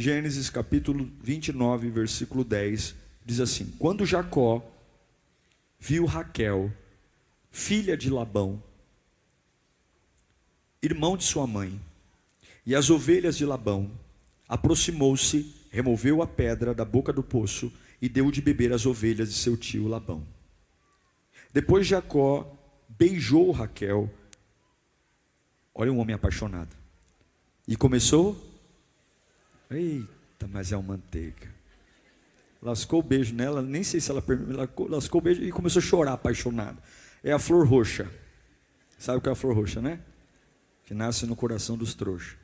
Gênesis capítulo 29, versículo 10, diz assim: quando Jacó viu Raquel, filha de Labão, irmão de sua mãe, e as ovelhas de Labão, aproximou-se, removeu a pedra da boca do poço e deu de beber às ovelhas de seu tio Labão. Depois Jacó beijou Raquel, olha um homem apaixonado, e começou, eita, mas é uma manteiga, lascou o beijo nela, nem sei se ela lascou o beijo e começou a chorar apaixonado. É a flor roxa, sabe o que é a flor roxa, né? Que nasce no coração dos trouxas.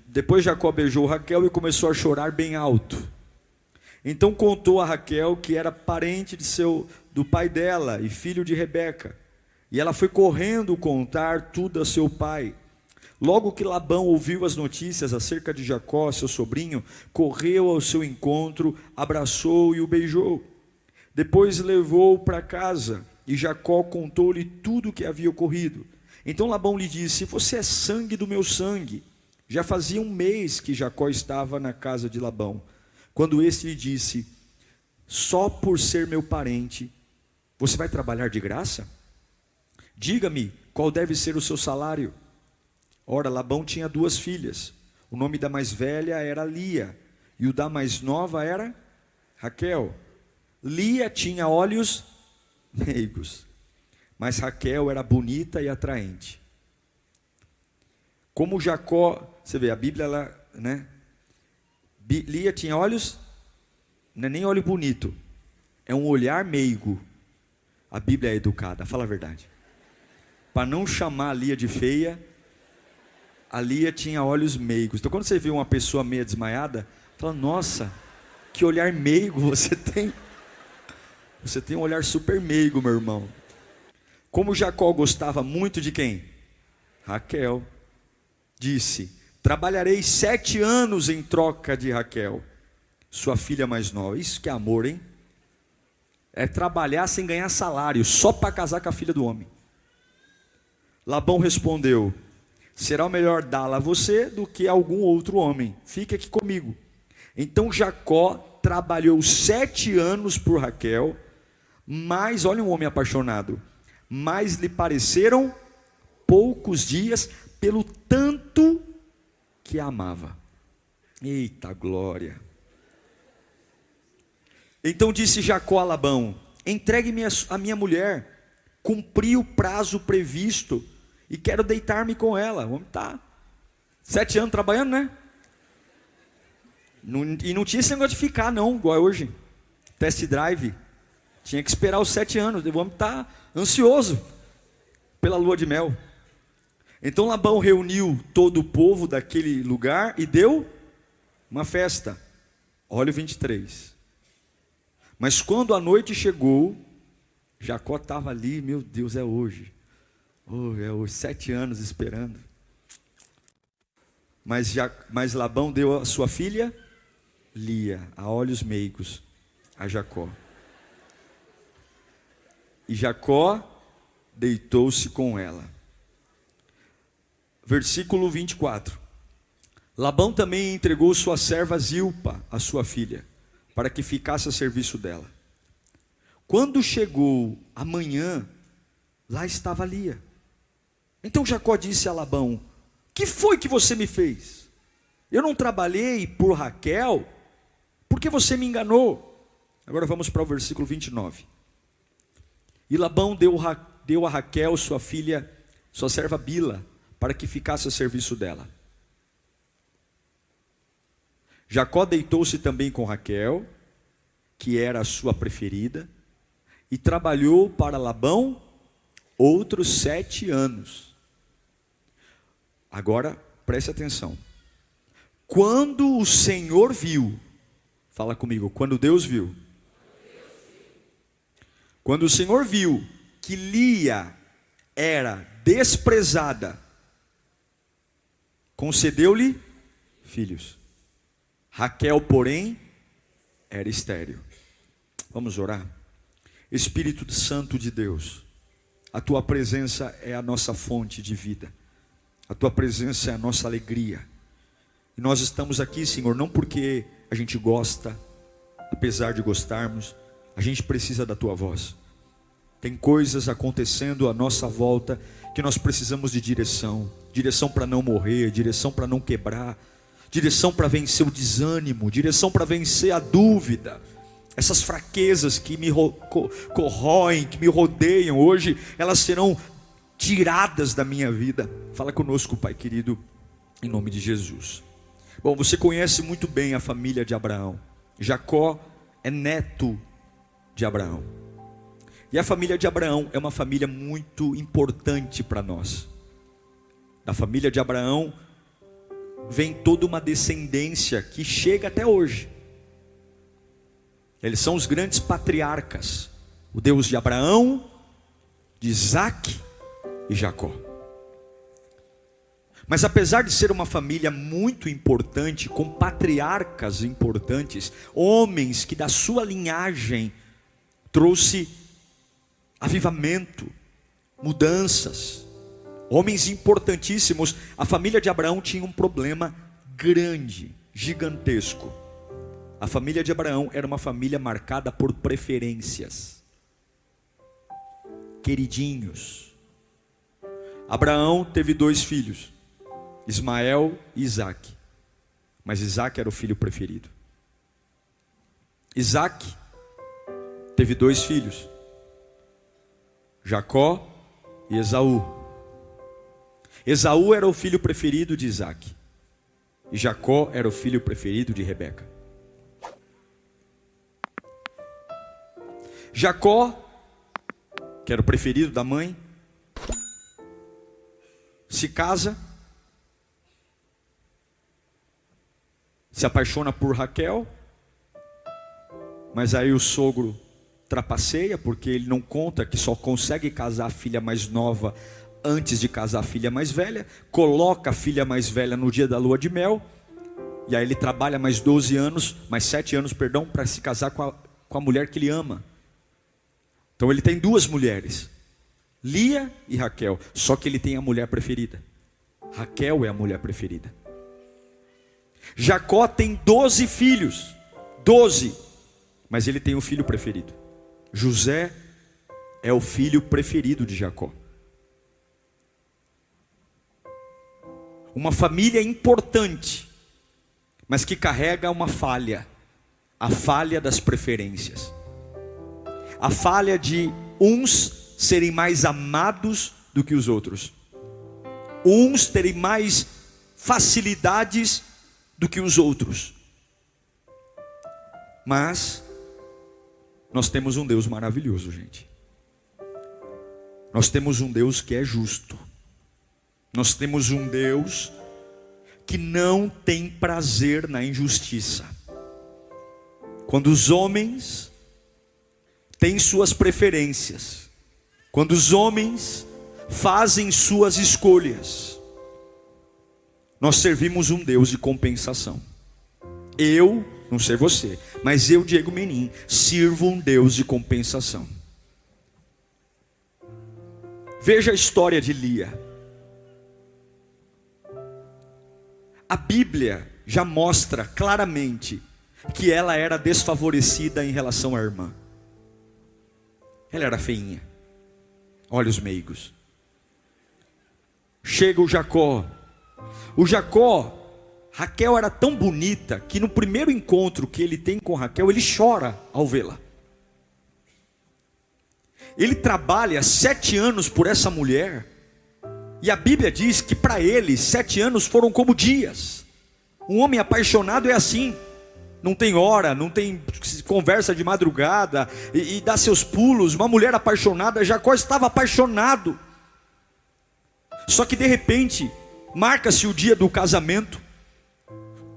Depois Jacó beijou Raquel e começou a chorar bem alto. Então contou a Raquel que era parente do pai dela e filho de Rebeca. E ela foi correndo contar tudo a seu pai. Logo que Labão ouviu as notícias acerca de Jacó, seu sobrinho, correu ao seu encontro, abraçou e o beijou. Depois levou-o para casa e Jacó contou-lhe tudo o que havia ocorrido. Então Labão lhe disse: você é sangue do meu sangue. Já fazia um mês que Jacó estava na casa de Labão, quando este lhe disse: só por ser meu parente, você vai trabalhar de graça? Diga-me, qual deve ser o seu salário? Ora, Labão tinha 2 filhas. O nome da mais velha era Lia, e o da mais nova era Raquel. Lia tinha olhos meigos, mas Raquel era bonita e atraente. Como Jacó, você vê, a Bíblia, ela, né? Lia tinha olhos, não é nem olho bonito, é um olhar meigo. A Bíblia é educada, fala a verdade. Para não chamar a Lia de feia, a Lia tinha olhos meigos. Então quando você vê uma pessoa meia desmaiada, fala: nossa, que olhar meigo você tem. Você tem um olhar super meigo, meu irmão. Como Jacó gostava muito de quem? Raquel. Disse: trabalharei 7 anos em troca de Raquel, sua filha mais nova. Isso que é amor, hein? É trabalhar sem ganhar salário, só para casar com a filha do homem. Labão respondeu: será melhor dá-la a você do que a algum outro homem. Fique aqui comigo. Então Jacó trabalhou 7 anos por Raquel, mas, olha um homem apaixonado, mas lhe pareceram poucos dias, pelo tanto que a amava. Eita glória! Então disse Jacó a Labão: entregue-me a minha mulher, cumpri o prazo previsto e quero deitar-me com ela. O homem está 7 anos trabalhando, né? E não tinha esse negócio de ficar não, igual é hoje. Test drive. Tinha que esperar os 7 anos. O homem está ansioso pela lua de mel. Então Labão reuniu todo o povo daquele lugar e deu uma festa. Olha o 23. Mas quando a noite chegou, Jacó estava ali, meu Deus, é hoje. Oh, é hoje, 7 anos esperando. Mas Labão deu a sua filha Lia, a olhos meigos, a Jacó. E Jacó deitou-se com ela. Versículo 24. Labão também entregou sua serva Zilpa, a sua filha, para que ficasse a serviço dela. Quando chegou a manhã, lá estava Lia. Então Jacó disse a Labão: que foi que você me fez? Eu não trabalhei por Raquel, porque você me enganou. Agora vamos para o versículo 29. E Labão deu a Raquel, sua filha, sua serva Bila, para que ficasse a serviço dela. Jacó deitou-se também com Raquel, que era a sua preferida, e trabalhou para Labão outros 7 anos. Agora, preste atenção. Quando o Senhor viu, fala comigo, quando Deus viu. Quando o Senhor viu que Lia era desprezada, concedeu-lhe filhos. Raquel, porém, era estéril. Vamos orar? Espírito Santo de Deus, a tua presença é a nossa fonte de vida. A tua presença é a nossa alegria. E nós estamos aqui, Senhor, não porque a gente gosta, apesar de gostarmos, a gente precisa da Tua voz. Tem coisas acontecendo à nossa volta que nós precisamos de direção. Direção para não morrer, direção para não quebrar, direção para vencer o desânimo, direção para vencer a dúvida. Essas fraquezas que me corroem, que me rodeiam, hoje elas serão tiradas da minha vida. Fala conosco, Pai querido, em nome de Jesus. Bom, você conhece muito bem a família de Abraão. Jacó é neto de Abraão. E a família de Abraão é uma família muito importante para nós. Da família de Abraão vem toda uma descendência que chega até hoje. Eles são os grandes patriarcas, o Deus de Abraão, de Isaac e Jacó. Mas apesar de ser uma família muito importante, com patriarcas importantes, homens que da sua linhagem trouxe avivamento, mudanças, homens importantíssimos, a família de Abraão tinha um problema grande, gigantesco. A família de Abraão era uma família marcada por preferências, queridinhos. Abraão teve 2 filhos, Ismael e Isaac, mas Isaac era o filho preferido. Isaac teve 2 filhos, Jacó e Esaú. Esaú era o filho preferido de Isaac, e Jacó era o filho preferido de Rebeca. Jacó, que era o preferido da mãe, se casa, se apaixona por Raquel, mas aí o sogro trapaceia, porque ele não conta que só consegue casar a filha mais nova antes de casar a filha mais velha, coloca a filha mais velha no dia da lua de mel, e aí ele trabalha mais 7 anos, para se casar com a mulher que ele ama. Então ele tem 2 mulheres, Lia e Raquel, só que ele tem a mulher preferida. Raquel é a mulher preferida. Jacó tem 12 filhos, 12, mas ele tem um filho preferido. José é o filho preferido de Jacó. Uma família importante, mas que carrega uma falha, a falha das preferências. A falha de uns serem mais amados do que os outros, uns terem mais facilidades do que os outros. Mas nós temos um Deus maravilhoso, gente. Nós temos um Deus que é justo. Nós temos um Deus que não tem prazer na injustiça. Quando os homens têm suas preferências, quando os homens fazem suas escolhas, nós servimos um Deus de compensação. Eu, não sei você, mas eu, Diego Menin, sirvo um Deus de compensação. Veja a história de Lia. A Bíblia já mostra claramente que ela era desfavorecida em relação à irmã. Ela era feinha, olhos meigos. Chega o Jacó. O Jacó, Raquel era tão bonita que no primeiro encontro que ele tem com Raquel, ele chora ao vê-la. Ele trabalha 7 anos por essa mulher, e a Bíblia diz que para ele 7 anos foram como dias. Um homem apaixonado é assim, não tem hora, não tem conversa de madrugada e dá seus pulos. Uma mulher apaixonada, Jacó estava apaixonado. Só que de repente marca-se o dia do casamento.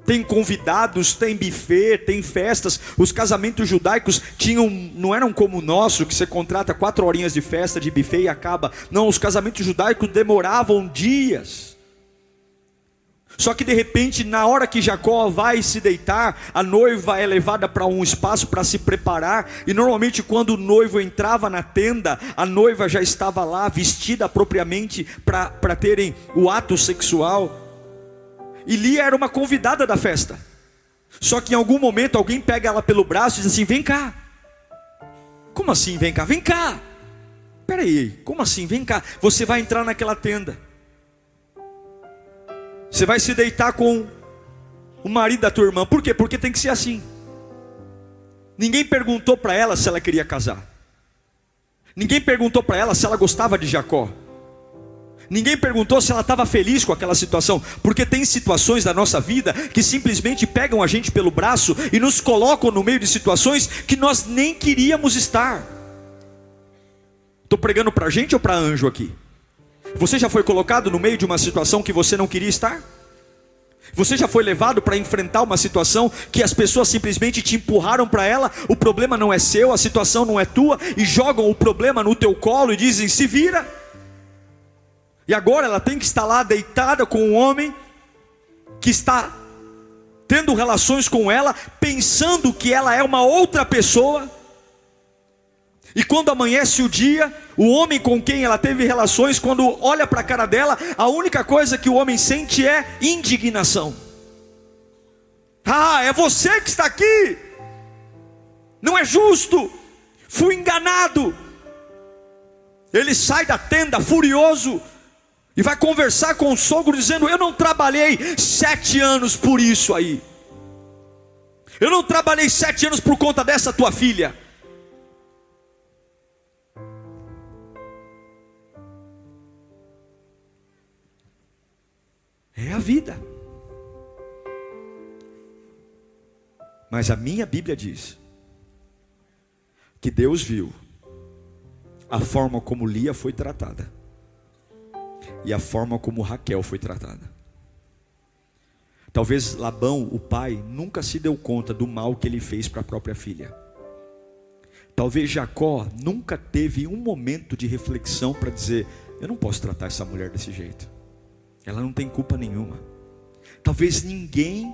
Tem convidados, tem buffet, tem festas. Os casamentos judaicos não eram como o nosso, que você contrata 4 horinhas de festa, de buffet e acaba. Não, os casamentos judaicos demoravam dias. Só que de repente, na hora que Jacó vai se deitar, a noiva é levada para um espaço para se preparar. E normalmente quando o noivo entrava na tenda, a noiva já estava lá, vestida propriamente para terem o ato sexual. E Lia era uma convidada da festa. Só que em algum momento alguém pega ela pelo braço e diz assim: vem cá. Como assim vem cá? Vem cá. Peraí, como assim? Vem cá. Você vai entrar naquela tenda. Você vai se deitar com o marido da tua irmã. Por quê? Porque tem que ser assim. Ninguém perguntou para ela se ela queria casar. Ninguém perguntou para ela se ela gostava de Jacó. Ninguém perguntou se ela estava feliz com aquela situação. Porque tem situações da nossa vida que simplesmente pegam a gente pelo braço e nos colocam no meio de situações que nós nem queríamos estar. Estou pregando para gente ou para anjo aqui? Você já foi colocado no meio de uma situação que você não queria estar? Você já foi levado para enfrentar uma situação que as pessoas simplesmente te empurraram para ela? O problema não é seu, a situação não é tua, e jogam o problema no teu colo e dizem: se vira. E agora ela tem que estar lá deitada com um homem que está tendo relações com ela, pensando que ela é uma outra pessoa. E quando amanhece o dia, o homem com quem ela teve relações, quando olha para a cara dela, a única coisa que o homem sente é indignação. Ah, é você que está aqui. Não é justo. Fui enganado. Ele sai da tenda furioso e vai conversar com o sogro dizendo: eu não trabalhei 7 anos por isso aí. Eu não trabalhei 7 anos por conta dessa tua filha. É a vida. Mas a minha Bíblia diz que Deus viu a forma como Lia foi tratada e a forma como Raquel foi tratada. Talvez Labão, o pai, nunca se deu conta do mal que ele fez para a própria filha. Talvez Jacó nunca teve um momento de reflexão para dizer: eu não posso tratar essa mulher desse jeito, ela não tem culpa nenhuma. Talvez ninguém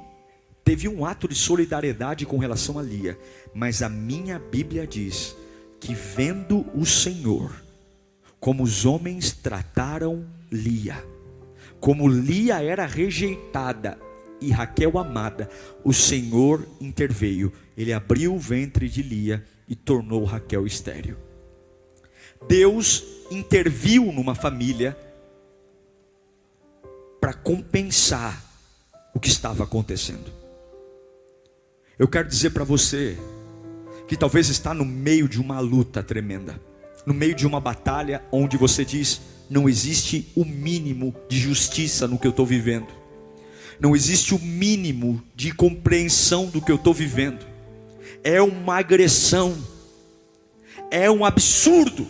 teve um ato de solidariedade com relação a Lia. Mas a minha Bíblia diz que, vendo o Senhor como os homens trataram Lia, como Lia era rejeitada e Raquel amada, o Senhor interveio. Ele abriu o ventre de Lia e tornou Raquel estéril. Deus interviu numa família para compensar o que estava acontecendo. Eu quero dizer para você que talvez está no meio de uma luta tremenda, no meio de uma batalha onde você diz: não existe o mínimo de justiça no que eu estou vivendo, não existe o mínimo de compreensão do que eu estou vivendo, é uma agressão, é um absurdo.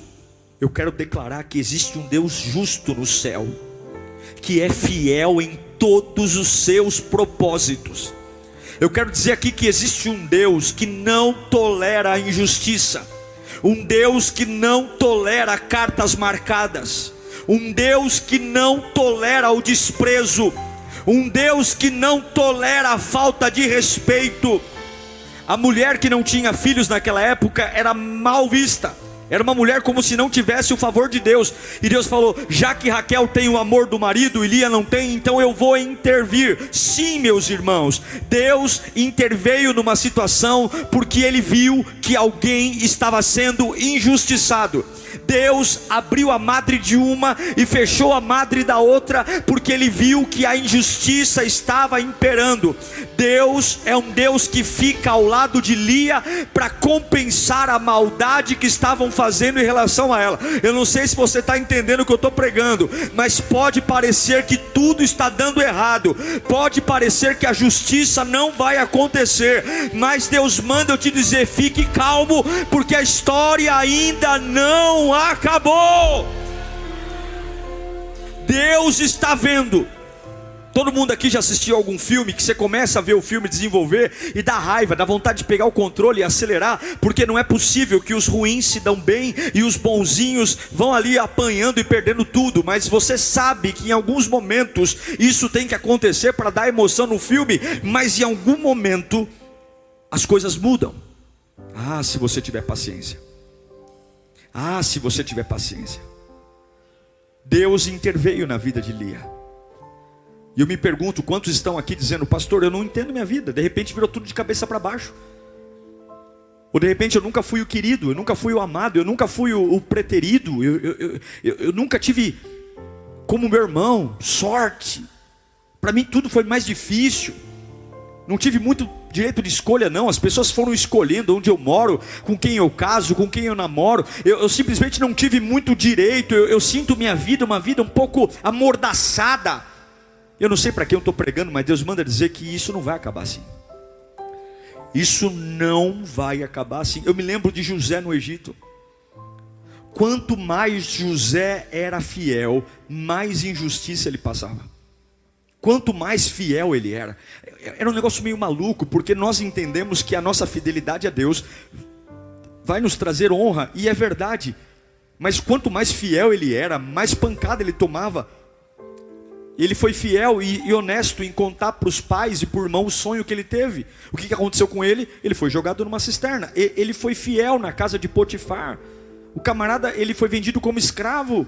Eu quero declarar que existe um Deus justo no céu, que é fiel em todos os seus propósitos. Eu quero dizer aqui que existe um Deus que não tolera a injustiça, um Deus que não tolera cartas marcadas, um Deus que não tolera o desprezo, um Deus que não tolera a falta de respeito. A mulher que não tinha filhos naquela época era mal vista. Era uma mulher como se não tivesse o favor de Deus. E Deus falou: já que Raquel tem o amor do marido e Lia não tem, então eu vou intervir. Sim, meus irmãos, Deus interveio numa situação porque Ele viu que alguém estava sendo injustiçado. Deus abriu a madre de uma e fechou a madre da outra, porque Ele viu que a injustiça estava imperando. Deus é um Deus que fica ao lado de Lia para compensar a maldade que estavam fazendo em relação a ela. Eu não sei se você está entendendo o que eu estou pregando, mas pode parecer que tudo está dando errado, pode parecer que a justiça não vai acontecer, mas Deus manda eu te dizer: fique calmo, porque a história ainda não acabou. Deus está vendo. Todo mundo aqui já assistiu algum filme que você começa a ver o filme desenvolver e dá raiva, dá vontade de pegar o controle e acelerar, porque não é possível que os ruins se dão bem e os bonzinhos vão ali apanhando e perdendo tudo. Mas você sabe que em alguns momentos isso tem que acontecer para dar emoção no filme, mas em algum momento as coisas mudam. Ah, se você tiver paciência. Ah, se você tiver paciência. Deus interveio na vida de Lia. E eu me pergunto, quantos estão aqui dizendo: pastor, eu não entendo minha vida, de repente virou tudo de cabeça para baixo. Ou de repente eu nunca fui o querido, eu nunca fui o amado, eu nunca fui o preterido, eu nunca tive como meu irmão sorte. Para mim tudo foi mais difícil. Não tive muito direito de escolha não. As pessoas foram escolhendo onde eu moro, com quem eu caso, com quem eu namoro. Eu simplesmente não tive muito direito. Eu sinto minha vida uma vida um pouco amordaçada. Eu não sei para quem eu estou pregando, mas Deus manda dizer que isso não vai acabar assim. Isso não vai acabar assim. Eu me lembro de José no Egito. Quanto mais José era fiel, mais injustiça ele passava. Quanto mais fiel ele era. Era um negócio meio maluco, porque nós entendemos que a nossa fidelidade a Deus vai nos trazer honra, e é verdade. Mas quanto mais fiel ele era, mais pancada ele tomava. Ele foi fiel e honesto em contar para os pais e para o irmão o sonho que ele teve. O que aconteceu com ele? Ele foi jogado numa cisterna. Ele foi fiel na casa de Potifar. O camarada, ele foi vendido como escravo.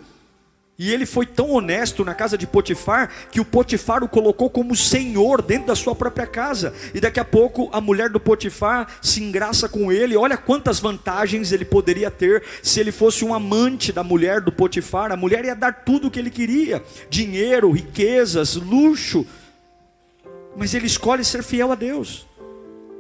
E ele foi tão honesto na casa de Potifar, que o Potifar o colocou como senhor dentro da sua própria casa. E daqui a pouco a mulher do Potifar se engraça com ele. Olha quantas vantagens ele poderia ter se ele fosse um amante da mulher do Potifar. A mulher ia dar tudo o que ele queria: dinheiro, riquezas, luxo. Mas ele escolhe ser fiel a Deus.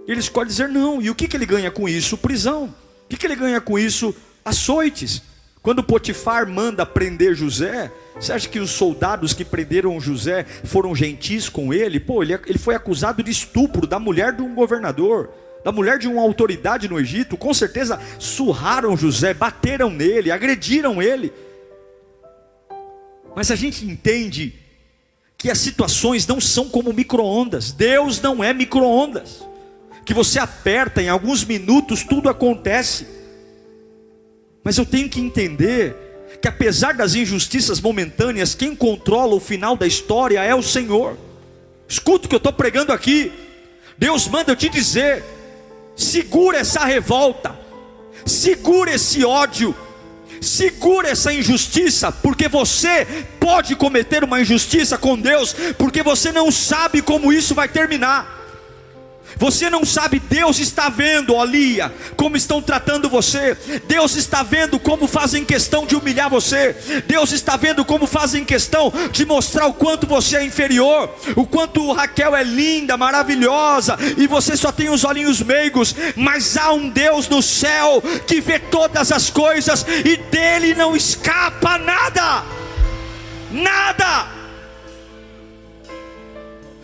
Ele escolhe dizer não. E o que ele ganha com isso? Prisão. O que ele ganha com isso? Açoites. Quando Potifar manda prender José, você acha que os soldados que prenderam José foram gentis com ele? Ele foi acusado de estupro da mulher de um governador, da mulher de uma autoridade no Egito. Com certeza surraram José, bateram nele, agrediram ele. Mas a gente entende que as situações não são como micro-ondas. Deus não é micro-ondas, que você aperta, em alguns minutos tudo acontece. Mas eu tenho que entender que apesar das injustiças momentâneas, quem controla o final da história é o Senhor. Escuta o que eu estou pregando aqui. Deus manda eu te dizer: segura essa revolta, segura esse ódio, segura essa injustiça, porque você pode cometer uma injustiça com Deus, porque você não sabe como isso vai terminar. Você não sabe, Deus está vendo, ó Lia, como estão tratando você. Deus está vendo como fazem questão de humilhar você. Deus está vendo como fazem questão de mostrar o quanto você é inferior, o quanto Raquel é linda, maravilhosa, e você só tem os olhinhos meigos. Mas há um Deus no céu que vê todas as coisas, e dele não escapa nada. Nada.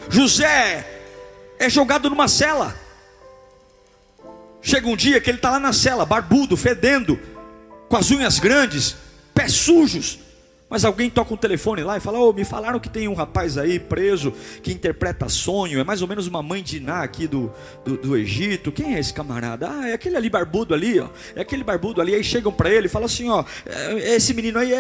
José é jogado numa cela. Chega um dia que ele está lá na cela, barbudo, fedendo, com as unhas grandes, pés sujos. Mas alguém toca um telefone lá e fala: me falaram que tem um rapaz aí preso, que interpreta sonho, é mais ou menos uma mãe de Iná aqui do Egito. Quem é esse camarada? É aquele ali barbudo ali, ó. É aquele barbudo ali. Aí chegam para ele e falam assim: esse menino aí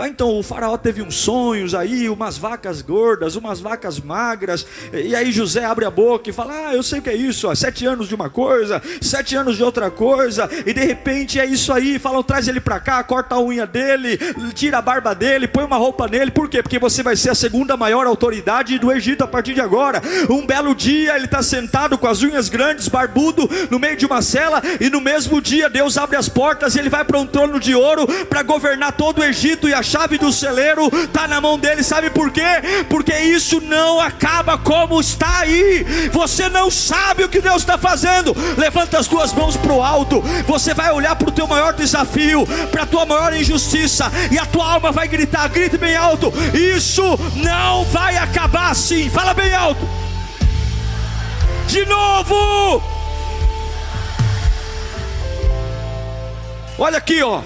então o faraó teve uns sonhos aí, umas vacas gordas, umas vacas magras. E aí José abre a boca e fala: eu sei o que é isso, ó, 7 anos de uma coisa, 7 anos de outra coisa. E de repente é isso aí. Falam: traz ele para cá, corta a unha dele, tira a barba dele, põe uma roupa nele. Por quê? Porque você vai ser a segunda maior autoridade do Egito a partir de agora. Um belo dia ele está sentado com as unhas grandes, barbudo, no meio de uma cela, e no mesmo dia Deus abre as portas e ele vai para um trono de ouro para governar todo o Egito, e a chave do celeiro está na mão dele. Sabe por quê? Porque isso não acaba como está aí. Você não sabe o que Deus está fazendo. Levanta as duas mãos para o alto. Você vai olhar para o teu maior desafio, para a tua maior injustiça, e a tua alma vai gritar: grite bem alto: isso não vai acabar assim. Fala bem alto. De novo. Olha aqui, ó.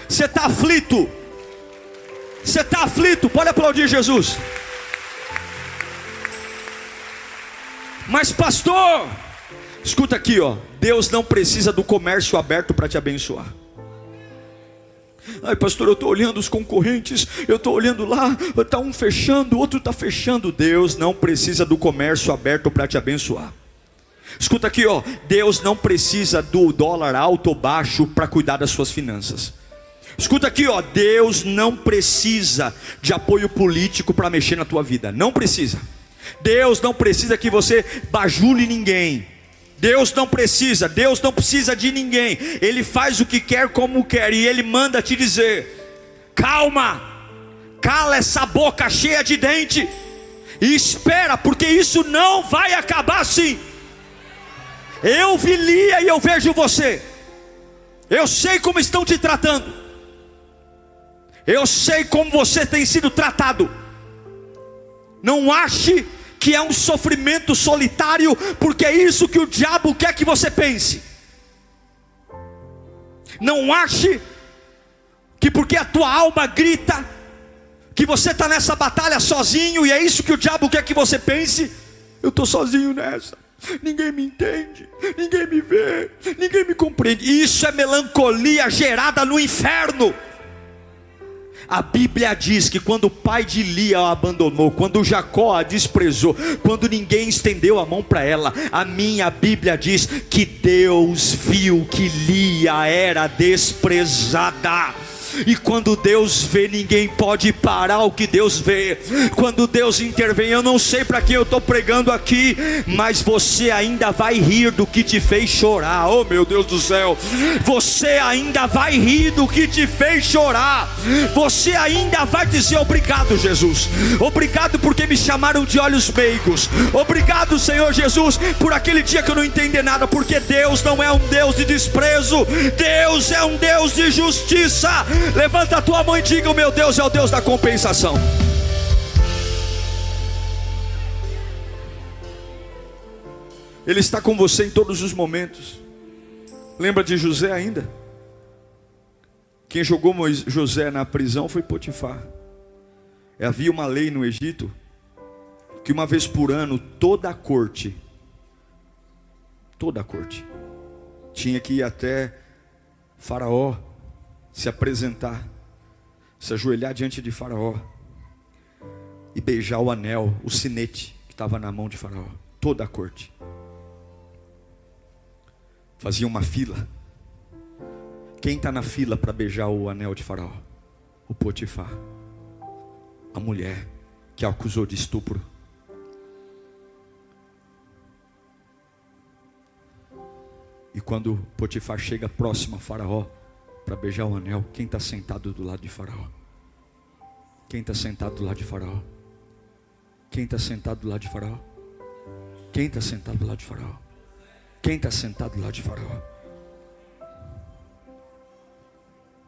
Você está aflito. Você está aflito. Pode aplaudir Jesus. Mas pastor, escuta aqui, ó. Deus não precisa do comércio aberto para te abençoar. Ai, pastor, eu estou olhando os concorrentes, eu estou olhando lá, está um fechando, o outro está fechando. Deus não precisa do comércio aberto para te abençoar. Escuta aqui, ó. Deus não precisa do dólar alto ou baixo para cuidar das suas finanças. Escuta aqui, ó. Deus não precisa de apoio político para mexer na tua vida. Não precisa. Deus não precisa que você bajule ninguém. Deus não precisa de ninguém. Ele faz o que quer, como quer, e Ele manda te dizer: calma, cala essa boca cheia de dente e espera, porque isso não vai acabar assim. Eu vi Lia e eu vejo você. Eu sei como estão te tratando. Eu sei como você tem sido tratado. Não ache que é um sofrimento solitário, porque é isso que o diabo quer que você pense. Não ache que porque a tua alma grita, que você está nessa batalha sozinho, e é isso que o diabo quer que você pense. Eu estou sozinho nessa, ninguém me entende, ninguém me vê, ninguém me compreende. Isso é melancolia gerada no inferno. A Bíblia diz que quando o pai de Lia a abandonou, quando Jacó a desprezou, quando ninguém estendeu a mão para ela, a minha Bíblia diz que Deus viu que Lia era desprezada. E quando Deus vê, ninguém pode parar o que Deus vê. Quando Deus intervém, eu não sei para quem eu estou pregando aqui, mas você ainda vai rir do que te fez chorar. Oh meu Deus do céu, você ainda vai rir do que te fez chorar. Você ainda vai dizer: obrigado, Jesus, obrigado porque me chamaram de olhos meigos. Obrigado, Senhor Jesus, por aquele dia que eu não entendi nada. Porque Deus não é um Deus de desprezo, Deus é um Deus de justiça. Levanta a tua mão e diga: o meu Deus é o Deus da compensação. Ele está com você em todos os momentos. Lembra de José ainda? Quem jogou José na prisão foi Potifar. Havia uma lei no Egito que uma vez por ano toda a corte tinha que ir até Faraó, se apresentar, se ajoelhar diante de Faraó e beijar o anel, o sinete que estava na mão de Faraó. Toda a corte fazia uma fila. Quem está na fila para beijar o anel de Faraó? O Potifar, a mulher que a acusou de estupro. E quando Potifar chega próximo a Faraó para beijar o anel, quem está sentado do lado de Faraó? Quem está sentado do lado de Faraó? Quem está sentado do lado de Faraó? Quem está sentado do lado de Faraó? Quem está sentado do lado de Faraó?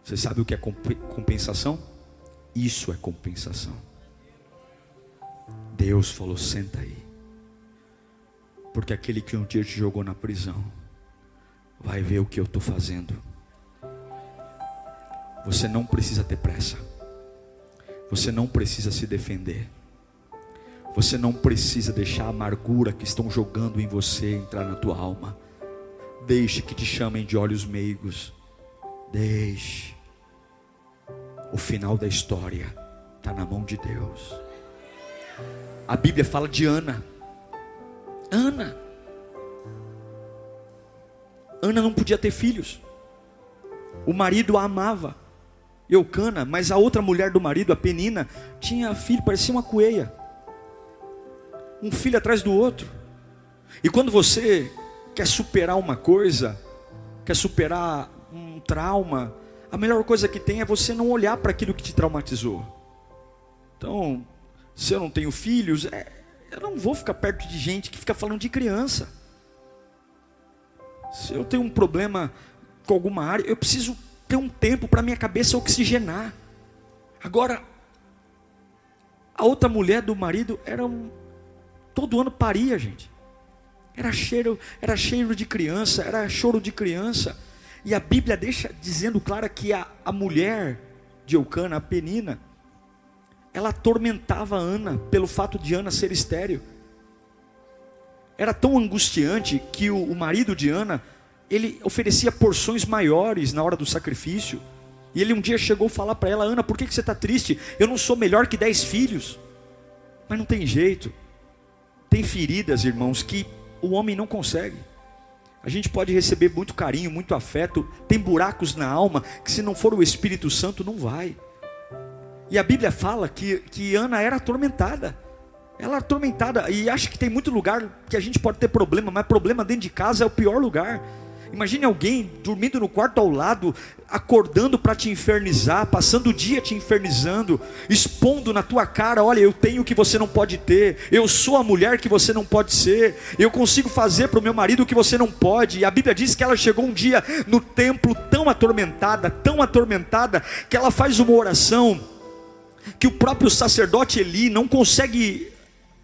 Você sabe o que é compensação? Isso é compensação. Deus falou: senta aí, porque aquele que um dia te jogou na prisão vai ver o que eu estou fazendo. Você não precisa ter pressa. Você não precisa se defender. Você não precisa deixar a amargura que estão jogando em você entrar na tua alma. Deixe que te chamem de olhos meigos. Deixe. O final da história está na mão de Deus. A Bíblia fala de Ana. Ana não podia ter filhos. O marido a amava, Eucana, mas a outra mulher do marido, a Penina, tinha filho, parecia uma coelha. Um filho atrás do outro. E quando você quer superar uma coisa, quer superar um trauma, a melhor coisa que tem é você não olhar para aquilo que te traumatizou. Então, se eu não tenho filhos, eu não vou ficar perto de gente que fica falando de criança. Se eu tenho um problema com alguma área, eu preciso ter um tempo para minha cabeça oxigenar. Agora, a outra mulher do marido todo ano paria, gente. Era cheiro de criança, era choro de criança. E a Bíblia deixa dizendo clara que a mulher de Eucana, a Penina, ela atormentava Ana pelo fato de Ana ser estéril. Era tão angustiante que o marido de Ana, ele oferecia porções maiores na hora do sacrifício. E ele um dia chegou a falar para ela: Ana, por que você está triste? Eu não sou melhor que 10 filhos. Mas não tem jeito. Tem feridas, irmãos, que o homem não consegue. A gente pode receber muito carinho, muito afeto. Tem buracos na alma que, se não for o Espírito Santo, não vai. E a Bíblia fala que Ana era atormentada. Ela é atormentada e acha que tem muito lugar que a gente pode ter problema, mas problema dentro de casa é o pior lugar. Imagine alguém dormindo no quarto ao lado, acordando para te infernizar, passando o dia te infernizando, expondo na tua cara: olha, eu tenho o que você não pode ter, eu sou a mulher que você não pode ser, eu consigo fazer para o meu marido o que você não pode. E a Bíblia diz que ela chegou um dia no templo tão atormentada, que ela faz uma oração que o próprio sacerdote Eli não consegue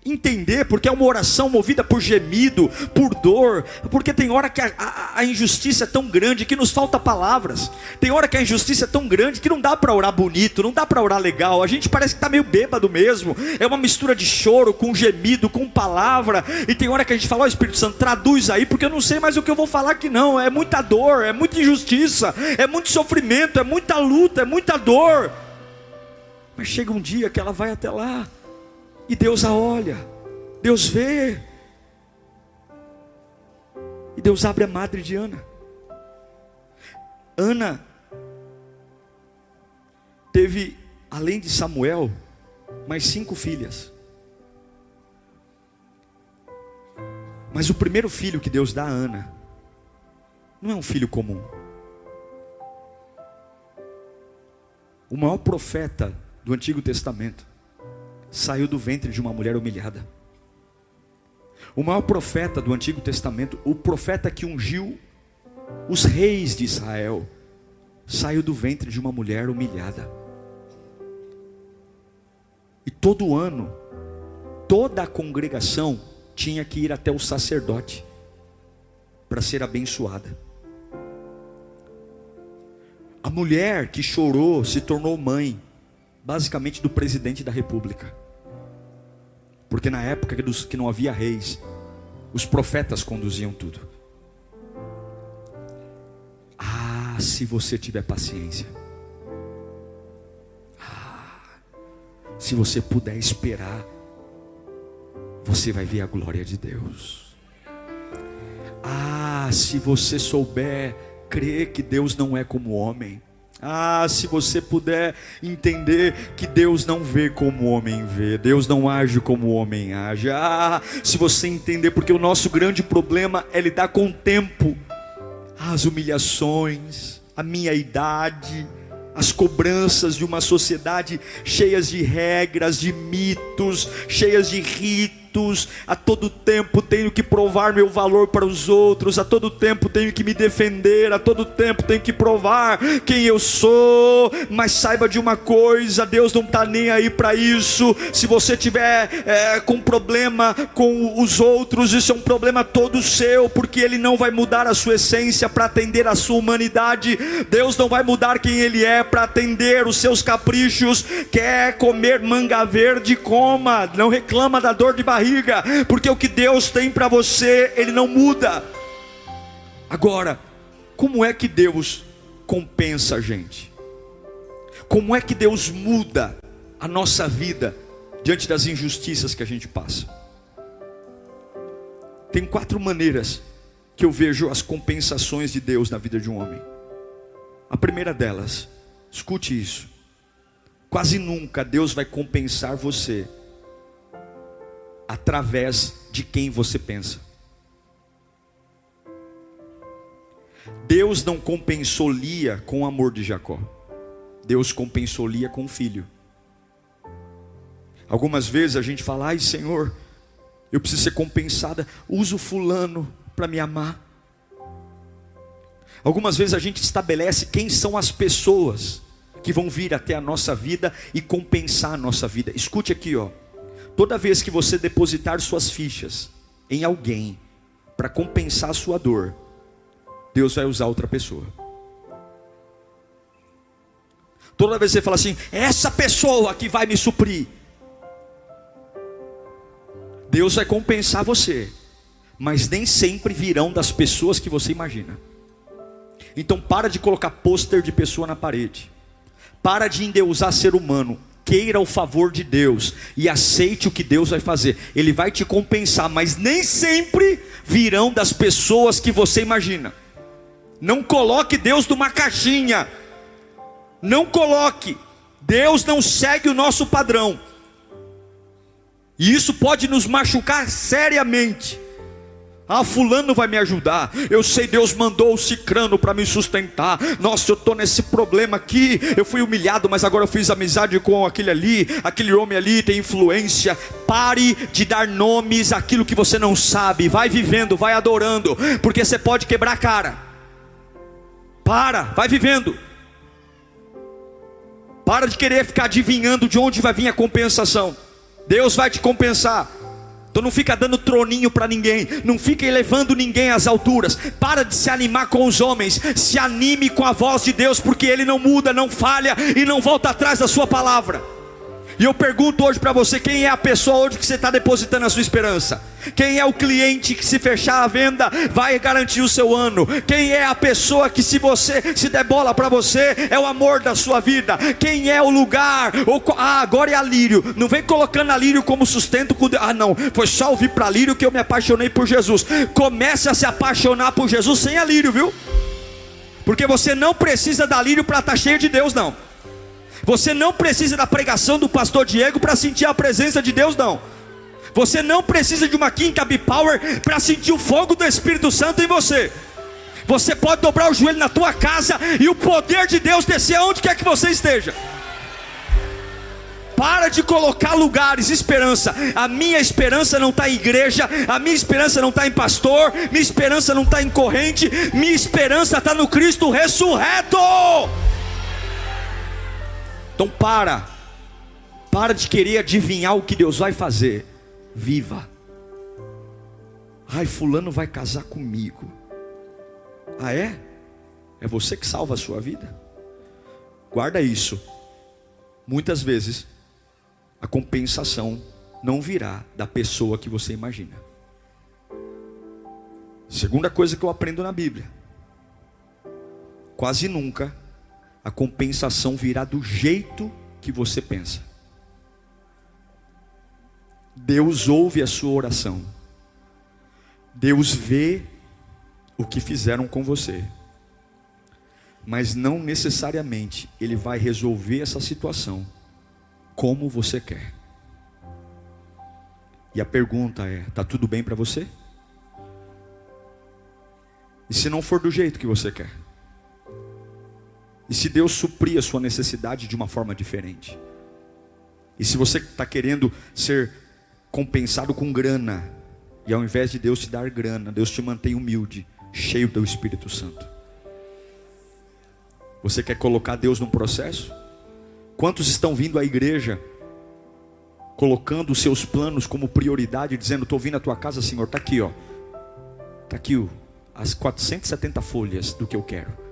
entender, porque é uma oração movida por gemido, por dor, porque tem hora que a injustiça é tão grande que nos falta palavras, tem hora que a injustiça é tão grande que não dá para orar bonito, não dá para orar legal, a gente parece que está meio bêbado mesmo, é uma mistura de choro com gemido, com palavra, e tem hora que a gente fala: ó, Espírito Santo, traduz aí, porque eu não sei mais o que eu vou falar aqui não, é muita dor, é muita injustiça, é muito sofrimento, é muita luta, é muita dor. Mas chega um dia que ela vai até lá, e Deus a olha, Deus vê, e Deus abre a madre de Ana. Ana teve, além de Samuel, mais 5 filhas. Mas o primeiro filho que Deus dá a Ana não é um filho comum. O maior profeta do Antigo Testamento saiu do ventre de uma mulher humilhada. O maior profeta do Antigo Testamento, o profeta que ungiu os reis de Israel, saiu do ventre de uma mulher humilhada. E todo ano, toda a congregação tinha que ir até o sacerdote para ser abençoada. A mulher que chorou se tornou mãe, basicamente, do presidente da república, porque na época que não havia reis, os profetas conduziam tudo. Se você tiver paciência, se você puder esperar, você vai ver a glória de Deus. Se você souber crer que Deus não é como homem, se você puder entender que Deus não vê como o homem vê, Deus não age como o homem age, se você entender, porque o nosso grande problema é lidar com o tempo, as humilhações, a minha idade, as cobranças de uma sociedade cheias de regras, de mitos, cheias de ritos. A todo tempo tenho que provar meu valor para os outros, a todo tempo tenho que me defender, a todo tempo tenho que provar quem eu sou. Mas saiba de uma coisa, Deus não está nem aí para isso. Se você tiver com problema com os outros, isso é um problema todo seu, porque Ele não vai mudar a sua essência para atender a sua humanidade. Deus não vai mudar quem Ele é para atender os seus caprichos. Quer comer manga verde? Coma, não reclama da dor de barriga, porque o que Deus tem para você, Ele não muda. Agora, como é que Deus compensa a gente? Como é que Deus muda a nossa vida diante das injustiças que a gente passa? Tem 4 maneiras que eu vejo as compensações de Deus na vida de um homem. A primeira delas, escute isso: quase nunca Deus vai compensar você através de quem você pensa. Deus não compensou Lia com o amor de Jacó, Deus compensou Lia com o filho. Algumas vezes a gente fala: ai Senhor, eu preciso ser compensada, usa o fulano para me amar. Algumas vezes a gente estabelece quem são as pessoas que vão vir até a nossa vida e compensar a nossa vida. Escute aqui, toda vez que você depositar suas fichas em alguém para compensar a sua dor, Deus vai usar outra pessoa. Toda vez que você fala assim: essa pessoa que vai me suprir, Deus vai compensar você, mas nem sempre virão das pessoas que você imagina. Então para de colocar pôster de pessoa na parede, para de endeusar ser humano. Queira o favor de Deus e aceite o que Deus vai fazer. Ele vai te compensar, mas nem sempre virão das pessoas que você imagina. Não coloque Deus numa caixinha. Não coloque. Deus não segue o nosso padrão. E isso pode nos machucar seriamente. Ah, fulano vai me ajudar. Eu sei, Deus mandou o cicrano para me sustentar. Nossa, eu estou nesse problema aqui. Eu fui humilhado, mas agora eu fiz amizade com aquele ali. Aquele homem ali tem influência. Pare de dar nomes àquilo que você não sabe. Vai vivendo, vai adorando, porque você pode quebrar a cara. Vai vivendo. Para de querer ficar adivinhando de onde vai vir a compensação. Deus vai te compensar. Então não fica dando troninho para ninguém, não fica elevando ninguém às alturas. Para de se animar com os homens, se anime com a voz de Deus, porque Ele não muda, não falha e não volta atrás da sua palavra. E eu pergunto hoje para você, quem é a pessoa hoje que você está depositando a sua esperança? Quem é o cliente que, se fechar a venda, vai garantir o seu ano? Quem é a pessoa que, se você se der bola para você, é o amor da sua vida? Quem é o lugar? Agora é a Lírio. Não vem colocando a Lírio como sustento. Não, foi só ouvir para Lírio que eu me apaixonei por Jesus. Comece a se apaixonar por Jesus sem a Lírio, viu? Porque você não precisa da Lírio para estar cheio de Deus, não. Você não precisa da pregação do pastor Diego para sentir a presença de Deus, não. Você não precisa de uma quinta B-Power para sentir o fogo do Espírito Santo em você. Você pode dobrar o joelho na tua casa e o poder de Deus descer aonde quer que você esteja. Para de colocar lugares, esperança. A minha esperança não está em igreja, a minha esperança não está em pastor, minha esperança não está em corrente, minha esperança está no Cristo ressurreto. Então para de querer adivinhar o que Deus vai fazer. Viva. Ai, fulano vai casar comigo. Ah, é? É você que salva a sua vida? Guarda isso. Muitas vezes a compensação não virá da pessoa que você imagina. Segunda coisa que eu aprendo na Bíblia: quase nunca a compensação virá do jeito que você pensa. Deus ouve a sua oração. Deus vê o que fizeram com você. Mas não necessariamente Ele vai resolver essa situação como você quer. E a pergunta é: está tudo bem para você? E se não for do jeito que você quer? E se Deus suprir a sua necessidade de uma forma diferente? E se você está querendo ser compensado com grana, e ao invés de Deus te dar grana, Deus te mantém humilde, cheio do Espírito Santo? Você quer colocar Deus num processo? Quantos estão vindo à igreja colocando os seus planos como prioridade, dizendo: estou vindo à tua casa, Senhor, está aqui, ó, está aqui as 470 folhas do que eu quero.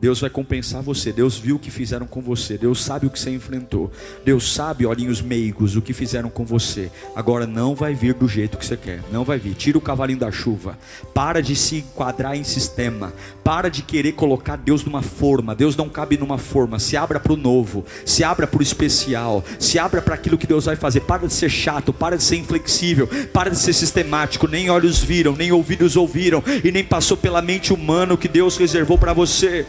Deus vai compensar você. Deus viu o que fizeram com você. Deus sabe o que você enfrentou. Deus sabe, olhinhos meigos, o que fizeram com você. Agora não vai vir do jeito que você quer. Não vai vir. Tira o cavalinho da chuva. Para de se enquadrar em sistema. Para de querer colocar Deus numa forma. Deus não cabe numa forma. Se abra para o novo. Se abra para o especial. Se abra para aquilo que Deus vai fazer. Para de ser chato. Para de ser inflexível. Para de ser sistemático. Nem olhos viram, nem ouvidos ouviram, e nem passou pela mente humana o que Deus reservou para você.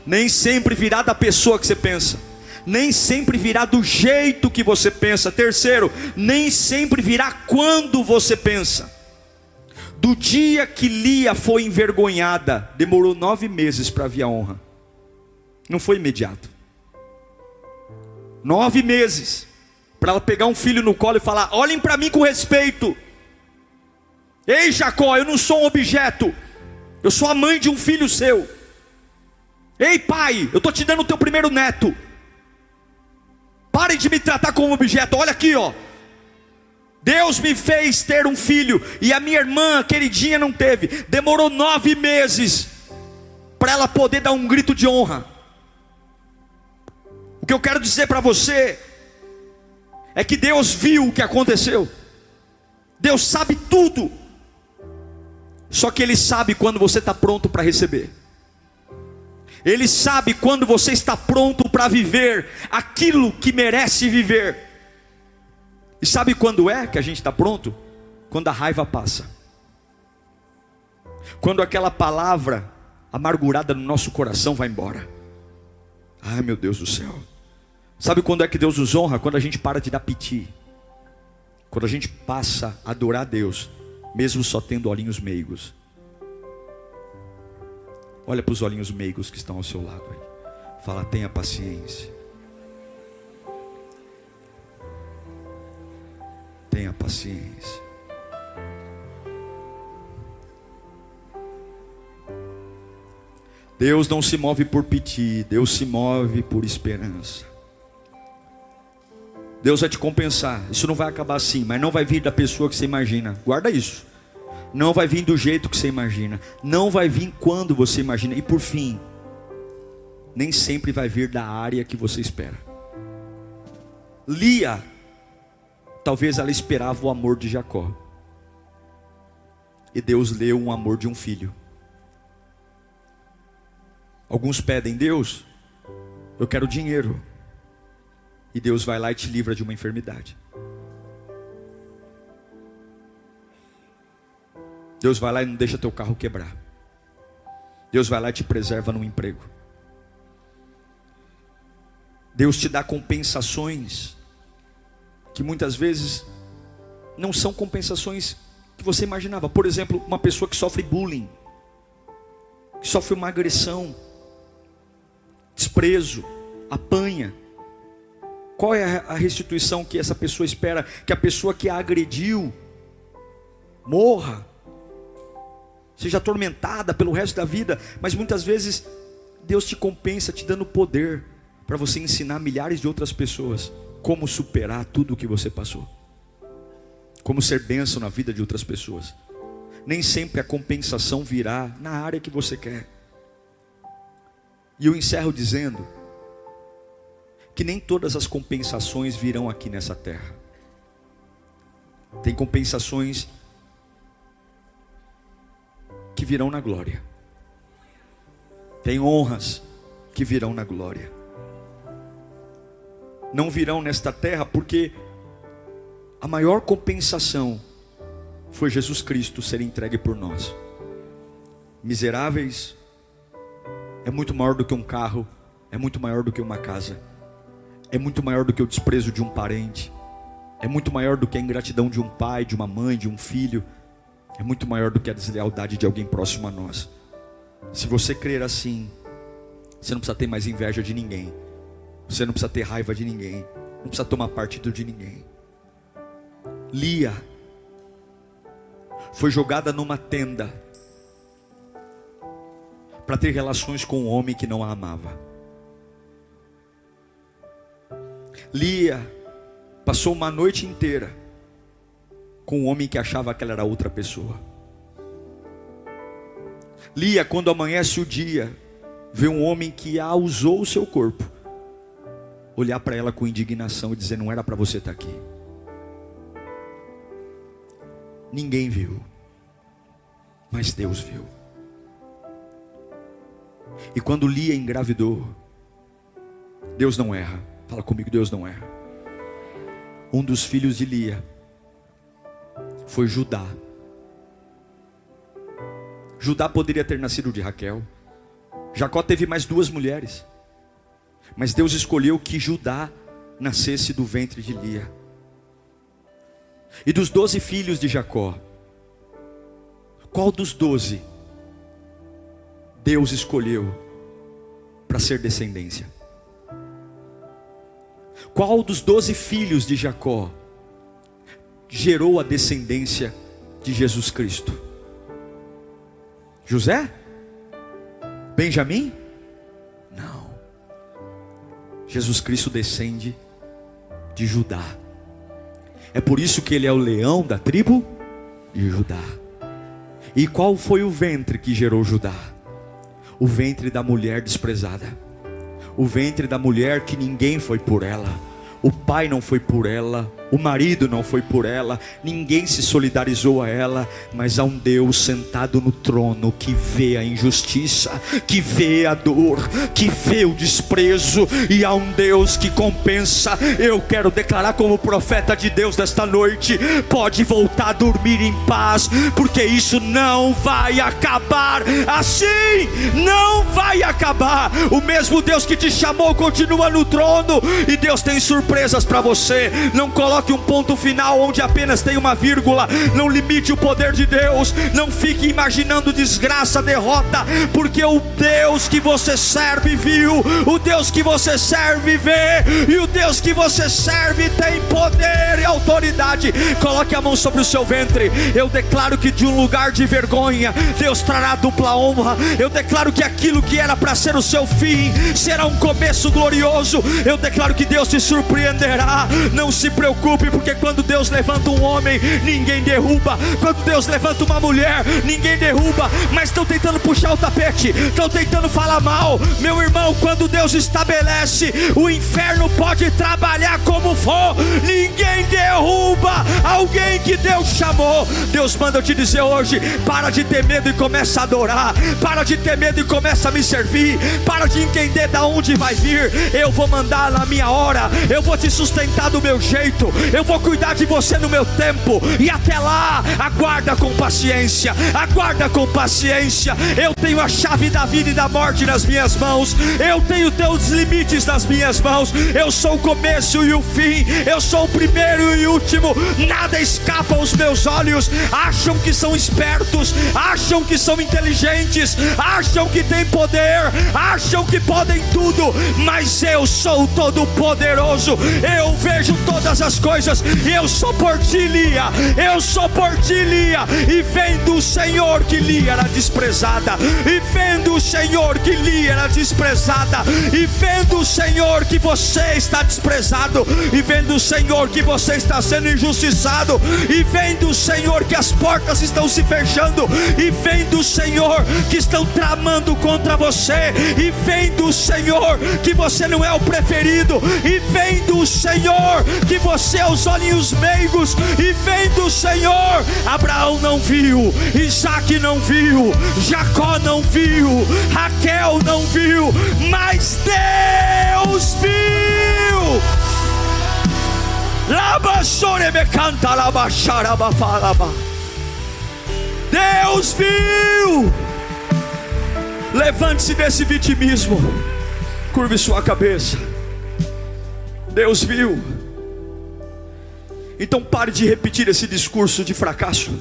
Nem sempre virá da pessoa que você pensa. Nem sempre virá do jeito que você pensa. Terceiro, nem sempre virá quando você pensa. Do dia que Lia foi envergonhada, demorou 9 meses para vir a honra. Não foi imediato. 9 meses para ela pegar um filho no colo e falar: olhem para mim com respeito. Ei, Jacó, eu não sou um objeto. Eu sou a mãe de um filho seu. Ei, pai, eu estou te dando o teu primeiro neto. Parem de me tratar como objeto. Olha aqui, ó. Deus me fez ter um filho, e a minha irmã queridinha não teve. Demorou 9 meses para ela poder dar um grito de honra. O que eu quero dizer para você é que Deus viu o que aconteceu. Deus sabe tudo. Só que Ele sabe quando você está pronto para receber. Ele sabe quando você está pronto para viver aquilo que merece viver. E sabe quando é que a gente está pronto? Quando a raiva passa. Quando aquela palavra amargurada no nosso coração vai embora. Ai, meu Deus do céu. Sabe quando é que Deus nos honra? Quando a gente para de dar piti. Quando a gente passa a adorar a Deus, mesmo só tendo olhinhos meigos. Olha para os olhinhos meigos que estão ao seu lado aí. Fala, tenha paciência. Tenha paciência. Deus não se move por piti, Deus se move por esperança. Deus vai te compensar. Isso não vai acabar assim, mas não vai vir da pessoa que você imagina. Guarda isso. Não vai vir do jeito que você imagina. Não vai vir quando você imagina. E por fim, nem sempre vai vir da área que você espera. Lia, talvez ela esperava o amor de Jacó. E Deus leu um amor de um filho. Alguns pedem, Deus, eu quero dinheiro. E Deus vai lá e te livra de uma enfermidade. Deus vai lá e não deixa teu carro quebrar. Deus vai lá e te preserva no emprego. Deus te dá compensações que muitas vezes não são compensações que você imaginava. Por exemplo, uma pessoa que sofre bullying, que sofre uma agressão, desprezo, apanha. Qual é a restituição que essa pessoa espera? Que a pessoa que a agrediu morra, seja atormentada pelo resto da vida. Mas muitas vezes Deus te compensa te dando poder para você ensinar milhares de outras pessoas como superar tudo o que você passou, como ser bênção na vida de outras pessoas. Nem sempre a compensação virá na área que você quer. E eu encerro dizendo que nem todas as compensações virão aqui nessa terra. Tem compensações que virão na glória. Tem honras que virão na glória. Não virão nesta terra porque a maior compensação foi Jesus Cristo ser entregue por nós. Miseráveis é muito maior do que um carro, é muito maior do que uma casa. É muito maior do que o desprezo de um parente. É muito maior do que a ingratidão de um pai, de uma mãe, de um filho. É muito maior do que a deslealdade de alguém próximo a nós. Se você crer assim, você não precisa ter mais inveja de ninguém. Você não precisa ter raiva de ninguém. Não precisa tomar partido de ninguém. Lia foi jogada numa tenda para ter relações com um homem que não a amava. Lia passou uma noite inteira com um homem que achava que ela era outra pessoa. Lia, quando amanhece o dia, vê um homem que a usou o seu corpo, olhar para ela com indignação e dizer, não era para você estar aqui. Ninguém viu, mas Deus viu. E quando Lia engravidou, Deus não erra. Fala comigo, Deus não erra. Um dos filhos de Lia foi Judá. Judá poderia ter nascido de Raquel. Jacó teve mais 2 mulheres. Mas Deus escolheu que Judá nascesse do ventre de Lia. E dos 12 filhos de Jacó, qual dos 12 Deus escolheu para ser descendência? Qual dos 12 filhos de Jacó gerou a descendência de Jesus Cristo? José? Benjamim? Não. Jesus Cristo descende de Judá. É por isso que ele é o leão da tribo de Judá. E qual foi o ventre que gerou Judá? O ventre da mulher desprezada. O ventre da mulher que ninguém foi por ela. O pai não foi por ela. O marido não foi por ela, ninguém se solidarizou a ela, mas há um Deus sentado no trono que vê a injustiça, que vê a dor, que vê o desprezo, e há um Deus que compensa. Eu quero declarar como profeta de Deus desta noite: pode voltar a dormir em paz, porque isso não vai acabar assim, não vai acabar. O mesmo Deus que te chamou continua no trono, e Deus tem surpresas para você. Não coloque um ponto final onde apenas tem uma vírgula. Não limite o poder de Deus. Não fique imaginando desgraça, derrota, porque o Deus que você serve viu, o Deus que você serve vê, e o Deus que você serve tem poder e autoridade. Coloque a mão sobre o seu ventre. Eu declaro que de um lugar de vergonha Deus trará dupla honra. Eu declaro que aquilo que era para ser o seu fim será um começo glorioso. Eu declaro que Deus te surpreenderá. Não se preocupe, porque quando Deus levanta um homem, ninguém derruba. Quando Deus levanta uma mulher, ninguém derruba. Mas estão tentando puxar o tapete, estão tentando falar mal. Meu irmão, quando Deus estabelece, o inferno pode trabalhar como for, ninguém derruba alguém que Deus chamou. Deus manda eu te dizer hoje: para de ter medo e começa a adorar. Para de ter medo e começa a me servir. Para de entender da onde vai vir. Eu vou mandar na minha hora, eu vou te sustentar do meu jeito, eu vou cuidar de você no meu tempo. E até lá, aguarda com paciência, aguarda com paciência. Eu tenho a chave da vida e da morte nas minhas mãos. Eu tenho teus limites nas minhas mãos. Eu sou o começo e o fim, eu sou o primeiro e o último. Nada escapa aos meus olhos. Acham que são espertos, acham que são inteligentes, acham que têm poder, acham que podem tudo, mas eu sou o Todo-Poderoso. Eu vejo todas as coisas. Eu sou por ti, Lia. Eu sou por ti, Lia. E vendo o Senhor que Lia era desprezada, e vendo o Senhor que Lia era desprezada, e vendo o Senhor que você está desprezado, e vendo o Senhor que você está sendo injustiçado, e vendo o Senhor que as portas estão se fechando, e vendo o Senhor que estão tramando contra você, e vendo o Senhor que você não é o preferido, e vendo o Senhor que você é os olhinhos meigos, e vendo o Senhor, Abraão não viu, Isaac não viu, Jacó não viu, Raquel não viu, mas Deus viu. Deus viu. Levante-se desse vitimismo, curve sua cabeça. Deus viu. Então pare de repetir esse discurso de fracasso.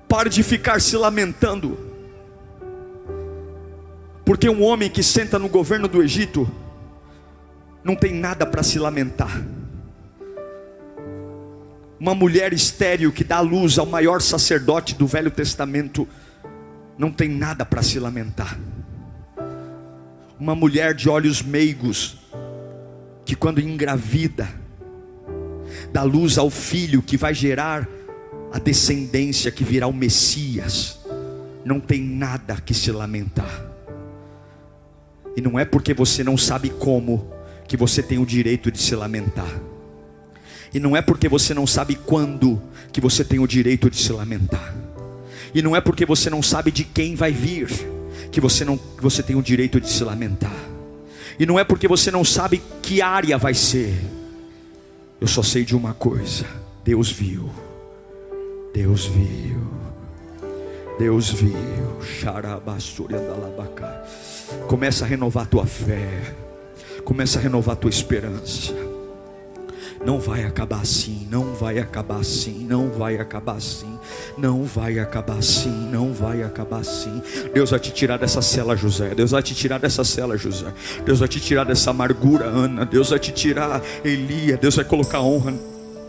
Pare de ficar se lamentando, porque um homem que senta no governo do Egito não tem nada para se lamentar. Uma mulher estéril que dá à luz ao maior sacerdote do Velho Testamento não tem nada para se lamentar. Uma mulher de olhos meigos que quando engravida dá luz ao filho que vai gerar a descendência que virá o Messias, não tem nada que se lamentar. E não é porque você não sabe como que você tem o direito de se lamentar. E não é porque você não sabe quando que você tem o direito de se lamentar. E não é porque você não sabe de quem vai vir que você tem o direito de se lamentar. E não é porque você não sabe que área vai ser. Eu só sei de uma coisa: Deus viu. Deus viu. Deus viu. Começa a renovar a tua fé. Começa a renovar a tua esperança. Não vai acabar assim, não vai acabar assim, não vai acabar assim, não vai acabar assim, não vai acabar assim. Deus vai te tirar dessa cela, José. Deus vai te tirar dessa cela, José. Deus vai te tirar dessa amargura, Ana. Deus vai te tirar, Elia. Deus vai colocar honra